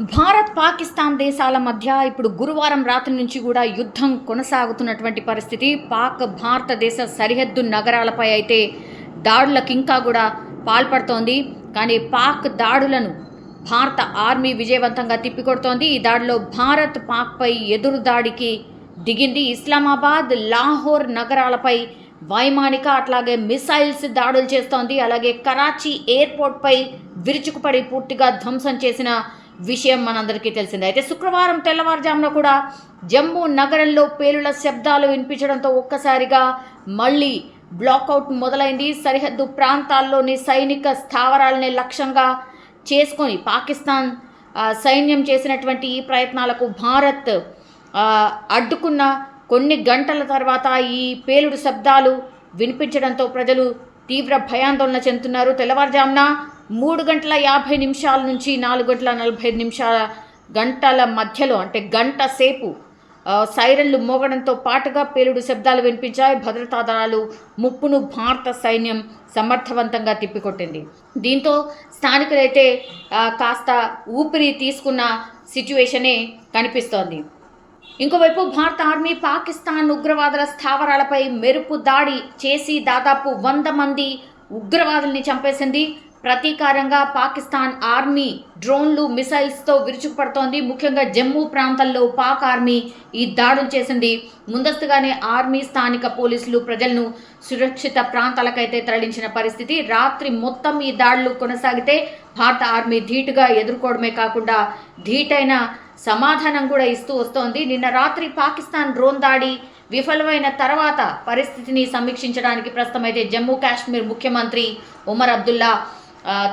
భారత్ పాకిస్తాన్ దేశాల మధ్య ఇప్పుడు గురువారం రాత్రి నుంచి కూడా యుద్ధం కొనసాగుతున్నటువంటి పరిస్థితి. భారతదేశ సరిహద్దు నగరాలపై అయితే దాడులకు ఇంకా కూడా పాల్పడుతోంది. కానీ పాక్ దాడులను భారత ఆర్మీ విజయవంతంగా తిప్పికొడుతోంది. ఈ దాడిలో భారత్ పాక్పై ఎదురు దాడికి దిగింది. ఇస్లామాబాద్, లాహోర్ నగరాలపై వైమానిక అట్లాగే మిసైల్స్ దాడులు చేస్తోంది. అలాగే కరాచీ ఎయిర్పోర్ట్పై విరుచుకుపడి పూర్తిగా ధ్వంసం చేసిన విషయం మనందరికీ తెలిసిందే. అయితే శుక్రవారం తెల్లవారుజామున కూడా జమ్మూ నగరంలో పేలుల శబ్దాలు వినిపించడంతో ఒక్కసారిగా మళ్ళీ బ్లాకౌట్ మొదలైంది. సరిహద్దు ప్రాంతాల్లోని సైనిక స్థావరాలని లక్ష్యంగా చేసుకొని పాకిస్తాన్ సైన్యం చేసినటువంటి ఈ ప్రయత్నాలకు భారత్ అడ్డుకున్న కొన్ని గంటల తర్వాత ఈ పేలుడు శబ్దాలు వినిపించడంతో ప్రజలు తీవ్ర భయాందోళన చెందుతున్నారు. తెల్లవారుజామున 3:50 నుంచి 4:45 గంటల మధ్యలో అంటే గంట సేపు సైరన్లు మోగడంతో పాటుగా పేలుడు శబ్దాలు వినిపించాయి. భద్రతా దళాలు ముప్పును భారత సైన్యం సమర్థవంతంగా తిప్పికొట్టింది. దీంతో స్థానికులైతే కాస్త ఊపిరి తీసుకున్న సిచ్యువేషనే కనిపిస్తోంది. ఇంకోవైపు భారత ఆర్మీ పాకిస్తాన్ ఉగ్రవాదుల స్థావరాలపై మెరుపు దాడి చేసి దాదాపు 100 మంది ఉగ్రవాదుల్ని చంపేసింది. ప్రతీకారంగా పాకిస్తాన్ ఆర్మీ డ్రోన్లు, మిసైల్స్తో విరుచుకుపడుతోంది. ముఖ్యంగా జమ్మూ ప్రాంతంలో పాక్ ఆర్మీ ఈ దాడులు చేసింది. ముందస్తుగానే ఆర్మీ, స్థానిక పోలీసులు ప్రజలను సురక్షిత ప్రాంతాలకైతే తరలించిన పరిస్థితి. రాత్రి మొత్తం ఈ దాడులు కొనసాగితే భారత ఆర్మీ ధీటుగా ఎదుర్కోవడమే కాకుండా ధీటైన సమాధానం కూడా ఇస్తూ వస్తోంది. నిన్న రాత్రి పాకిస్తాన్ డ్రోన్ దాడి విఫలమైన తర్వాత పరిస్థితిని సమీక్షించడానికి ప్రస్తుతం అయితే జమ్మూ కాశ్మీర్ ముఖ్యమంత్రి ఉమర్ అబ్దుల్లా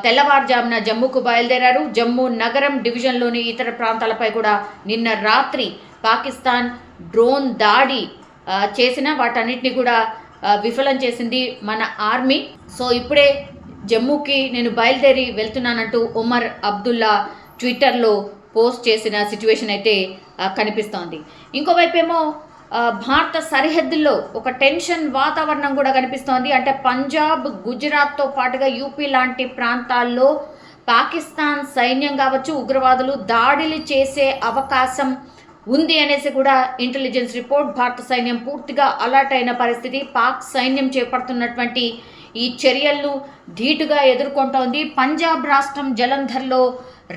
తెల్లవారుజామున జమ్మూకు బయలుదేరారు. జమ్మూ నగరం డివిజన్లోని ఇతర ప్రాంతాలపై కూడా నిన్న రాత్రి పాకిస్తాన్ డ్రోన్ దాడి చేసిన వాటన్నిటిని కూడా విఫలం చేసింది మన ఆర్మీ. సో ఇప్పుడే జమ్మూకి నేను బయలుదేరి వెళ్తున్నానంటూ ఉమర్ అబ్దుల్లా ట్విట్టర్లో పోస్ట్ చేసిన సిచ్యువేషన్ అయితే కనిపిస్తోంది. ఇంకోవైపేమో భారత సరిహద్దుల్లో ఒక టెన్షన్ వాతావరణం కూడా కనిపిస్తోంది. అంటే పంజాబ్, గుజరాత్తో పాటుగా యూపీ లాంటి ప్రాంతాల్లో పాకిస్తాన్ సైన్యం కావచ్చు, ఉగ్రవాదులు దాడులు చేసే అవకాశం ఉంది అనేసి కూడా ఇంటెలిజెన్స్ రిపోర్ట్. భారత సైన్యం పూర్తిగా అలర్ట్ అయిన పరిస్థితి. పాక్ సైన్యం చేపడుతున్నటువంటి ఈ చర్యలను ధీటుగా ఎదుర్కొంటోంది. పంజాబ్ రాష్ట్రం జలంధర్లో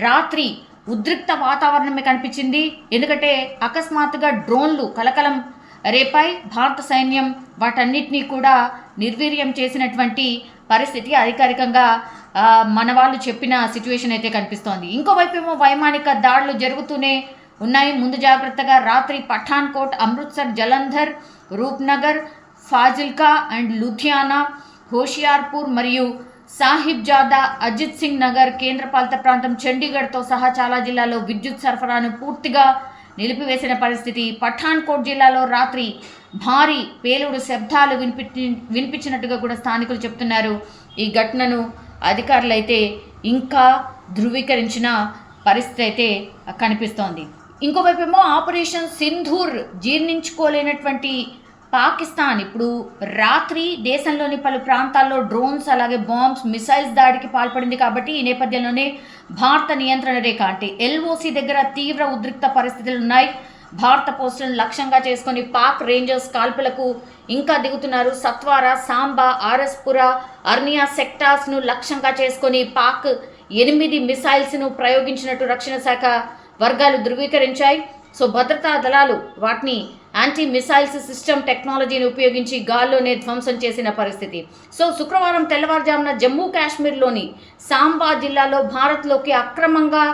రాత్రి ఉద్రిక్త వాతావరణమే కనిపించింది. ఎందుకంటే అకస్మాత్తుగా డ్రోన్లు కలకలం రేపాయి. భారత సైన్యం వాటన్నిటినీ కూడా నిర్వీర్యం చేసినటువంటి పరిస్థితి అధికారికంగా మన వాళ్ళు చెప్పిన సిచ్యువేషన్ అయితే కనిపిస్తోంది. ఇంకోవైపు ఏమో వైమానిక దాడులు జరుగుతూనే ఉన్నాయి. ముందు జాగ్రత్తగా రాత్రి పఠాన్కోట్, అమృత్సర్, జలంధర్, రూప్నగర్, ఫాజిల్కా అండ్ లుధియానా, హోషియార్పూర్ మరియు సాహిబ్జాదా, అజిత్ సింగ్ నగర్, కేంద్రపాలిత ప్రాంతం చండీగఢ్తో సహా చాలా జిల్లాల్లో విద్యుత్ సరఫరాను పూర్తిగా నిలిపివేసిన పరిస్థితి. పఠాన్కోట్ జిల్లాలో రాత్రి భారీ పేలుడు శబ్దాలు వినిపించినట్టుగా కూడా స్థానికులు చెప్తున్నారు. ఈ ఘటనను అధికారులు అయితే ఇంకా ధృవీకరించిన పరిస్థితి అయితే కనిపిస్తోంది. ఇంకోవైపు ఏమో ఆపరేషన్ సింధూర్ జీర్ణించుకోలేనటువంటి పాకిస్తాన్ ఇప్పుడు రాత్రి దేశంలోని పలు ప్రాంతాల్లో డ్రోన్స్, అలాగే బాంబ్స్, మిసైల్స్ దాడికి పాల్పడింది. కాబట్టి ఈ నేపథ్యంలోనే భారత నియంత్రణ రేఖ అంటే ఎల్ఓసి దగ్గర తీవ్ర ఉద్రిక్త పరిస్థితులు ఉన్నాయి. భారత పోస్టులను లక్ష్యంగా చేసుకుని పాక్ రేంజర్స్ కాల్పులకు ఇంకా దిగుతున్నారు. సత్వారా, సాంబా, ఆర్ఎస్పురా, అర్నియా సెక్టార్స్ను లక్ష్యంగా చేసుకొని పాక్ 8 మిసైల్స్ను ప్రయోగించినట్టు రక్షణ శాఖ వర్గాలు ధృవీకరించాయి. సో భద్రతా దళాలు వాటిని యాంటీ మిసైల్స్ సిస్టమ్ టెక్నాలజీని ఉపయోగించి గాల్లోనే ధ్వంసం చేసిన పరిస్థితి. సో శుక్రవారం తెల్లవారుజామున జమ్మూ కాశ్మీర్లోని సాంబా జిల్లాలో భారత్లోకి అక్రమంగా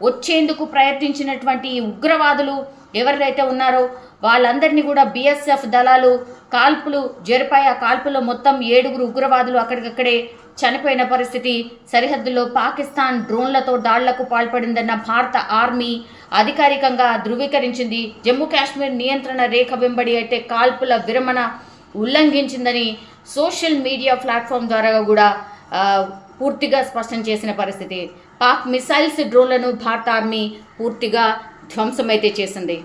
వచ్చేందుకు ప్రయత్నించినటువంటి ఉగ్రవాదులు ఎవరైతే ఉన్నారో వాళ్ళందరినీ కూడా బీఎస్ఎఫ్ దళాలు కాల్పులు జరిపాయి. ఆ కాల్పుల్లో మొత్తం 7 ఉగ్రవాదులు అక్కడికక్కడే చనిపోయిన పరిస్థితి. సరిహద్దులో పాకిస్తాన్ డ్రోన్లతో దాడులకు పాల్పడిందన్న భారత ఆర్మీ అధికారికంగా ధృవీకరించింది. జమ్మూ కాశ్మీర్ నియంత్రణ రేఖ వెంబడి అయితే కాల్పుల విరమణ ఉల్లంఘించిందని సోషల్ మీడియా ప్లాట్ఫామ్ ద్వారా కూడా పూర్తిగా స్పష్టం చేసిన పరిస్థితి. పాక్ మిసైల్స్, డ్రోన్లను భారత ఆర్మీ పూర్తిగా ధ్వంసమైతే చేసింది.